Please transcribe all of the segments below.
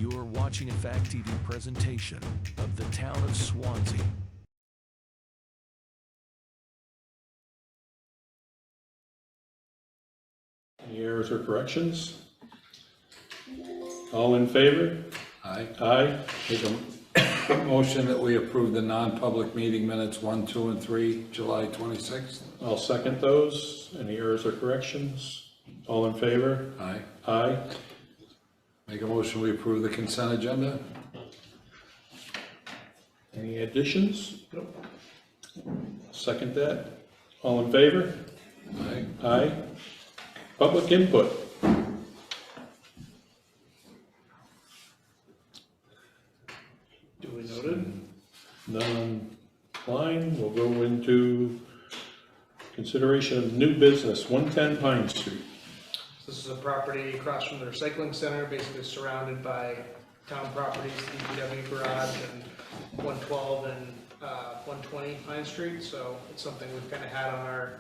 You are watching a Fact TV presentation of the town of Swanzey. Any errors or corrections? All in favor? Aye. Aye. Make a motion that we approve the non-public meeting minutes 1, 2, and 3, July 26th. I'll second those. Any errors or corrections? All in favor? Aye. Aye. Make a motion we approve the consent agenda. Any additions? Nope. Second that. All in favor? Aye. Aye. Public input. Duly noted. None online. We'll go into consideration of new business, 110 Pine Street. This is a property across from the recycling center, basically surrounded by town properties, DPW garage, and 112 and 120 Pine Street. So it's something we've kind of had on our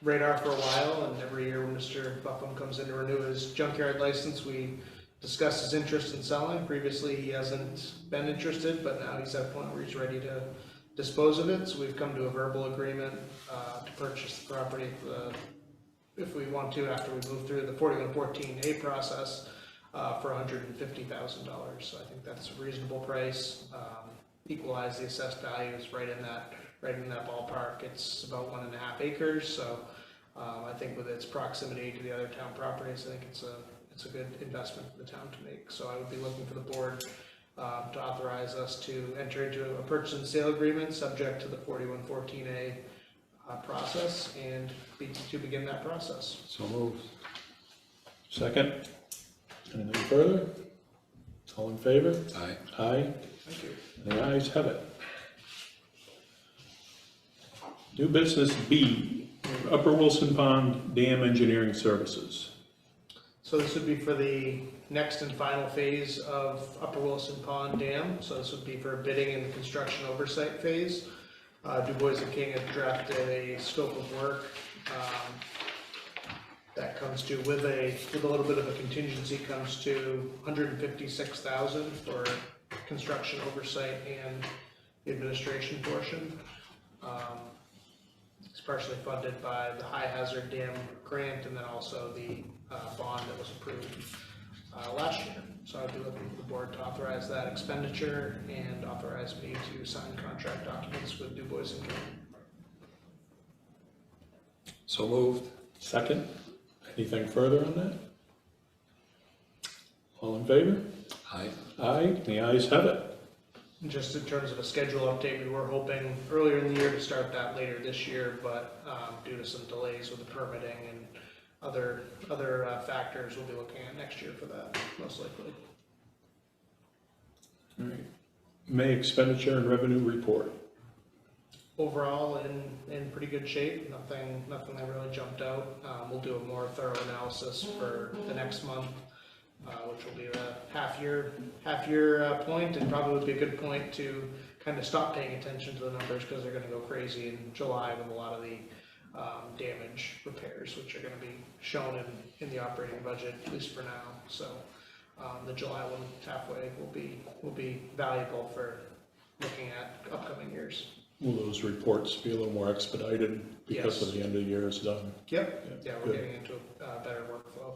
radar for a while, and every year when Mr. Buffum comes in to renew his junkyard license, we discuss his interest in selling. Previously, he hasn't been interested, but now he's at a point where he's ready to dispose of it. So we've come to a verbal agreement to purchase the property if we want to, after we move through the 4114A process for $150,000. So I think that's a reasonable price. Equalize the assessed value is right in that ballpark. It's about 1.5 acres. So I think with its proximity to the other town properties, I think it's a good investment for the town to make. So I would be looking for the board to authorize us to enter into a purchase and sale agreement subject to the 4114A process and to begin that process. So moved. Second. Anything further? All in favor? Aye. Aye. Thank you. The ayes have it. New business B, Upper Wilson Pond Dam Engineering Services. So this would be for the next and final phase of Upper Wilson Pond Dam. So this would be for bidding in the construction oversight phase. Du Bois and King have drafted a scope of work that comes to, with a little bit of a contingency, comes to $156,000 for construction oversight and the administration portion. It's partially funded by the High Hazard Dam grant and then also the bond that was approved last year. So I'd be looking for the board to authorize that expenditure and authorize me to sign contract documents with Du Bois and King. So moved. Second. Anything further on that? All in favor? Aye. Aye. The ayes have it. Just in terms of a schedule update, we were hoping earlier in the year to start that later this year, but due to some delays with the permitting and other factors, we'll be looking at next year for that, most likely. All right. May expenditure and revenue report. Overall, in pretty good shape. Nothing that really jumped out. We'll do a more thorough analysis for the next month, which will be the half year point, and probably would be a good point to kind of stop paying attention to the numbers because they're going to go crazy in July with a lot of the damage repairs, which are going to be shown in the operating budget, at least for now. So the July one halfway will be valuable for looking at upcoming years. Will those reports be a little more expedited because Yes. of the end of the year is done? Yep. Yeah, we're Good. getting into a better workflow.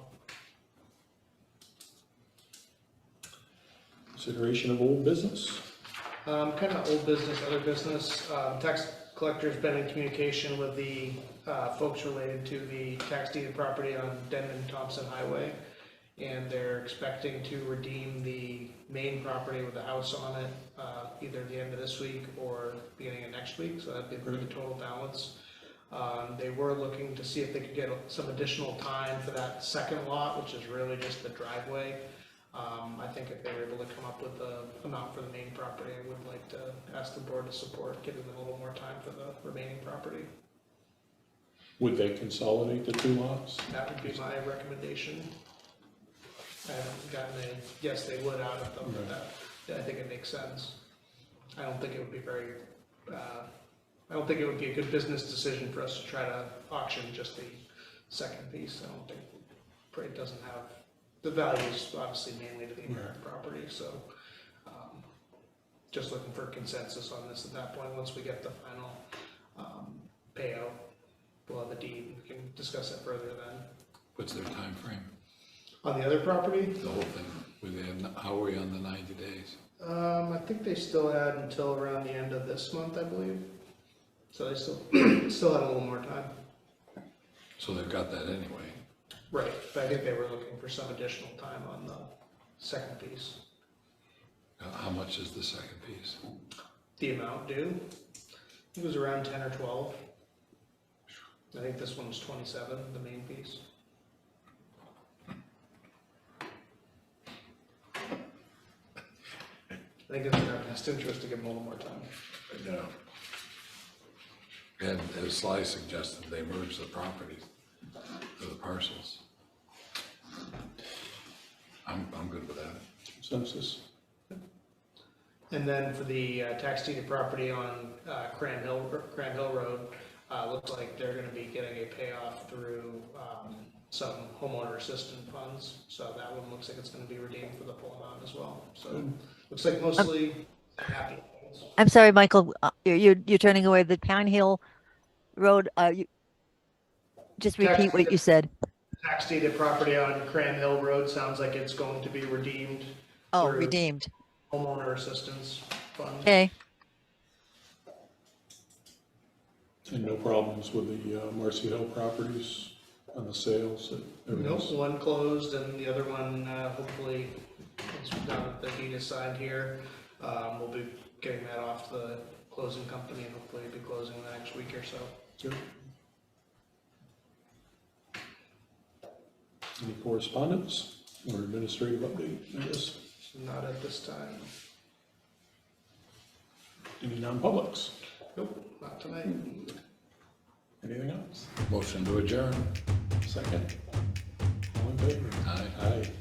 Consideration of old business. Kind of old business, other business. Tax collector's been in communication with the folks related to the tax deeded property on Denman Thompson Highway, and they're expecting to redeem the main property with the house on it either at the end of this week or beginning of next week. So that'd be the total balance. They were looking to see if they could get some additional time for that second lot, which is really just the driveway. I think if they were able to come up with the amount for the main property, I would like to ask the board to support giving them a little more time for the remaining property. Would they consolidate the two lots? That would be my recommendation. I haven't gotten a yes they would out of them, but I think it makes sense. I don't think it would be I don't think it would be a good business decision for us to try to auction just the second piece. I don't think it doesn't have the value is obviously mainly to the American property, so, just looking for consensus on this at that point. Once we get the final, payout, we'll have a deed, we can discuss it further then. What's their time frame? On the other property, The whole thing, how are we on the 90 days? I think they still had until around the end of this month, I believe. So they still, still had a little more time. So they've got that anyway. Right, but I think they were looking for some additional time on the second piece. How much is the second piece? The amount due, it was around 10 or 12. I think this one was 27, the main piece. I think it's in our best interest to give them a little more time. No. And as Sly suggested, they merge the properties, the parcels. I'm good with that. Consensus? And then for the tax deeded property on Cram Hill Road, looks like they're gonna be getting a payoff through some homeowner assistance funds. So that one looks like it's gonna be redeemed for the full amount as well. So looks like mostly happy. I'm sorry, Michael, you're turning away the Pine Hill Road. Just repeat what you said. Tax deeded property on Cram Hill Road sounds like it's going to be redeemed. Oh, through redeemed. Homeowner assistance fund. Okay. And no problems with the Marcy Hill properties on the sales? Nope, one closed and the other one, hopefully, now that the deed is signed here, we'll be getting that off to the closing company and hopefully be closing the next week or so. Good. Any correspondence or administrative update, I guess? Not at this time. Any non-publics? Nope, not tonight. Anything else? Motion to adjourn. Second? All in favor? Aye. Aye.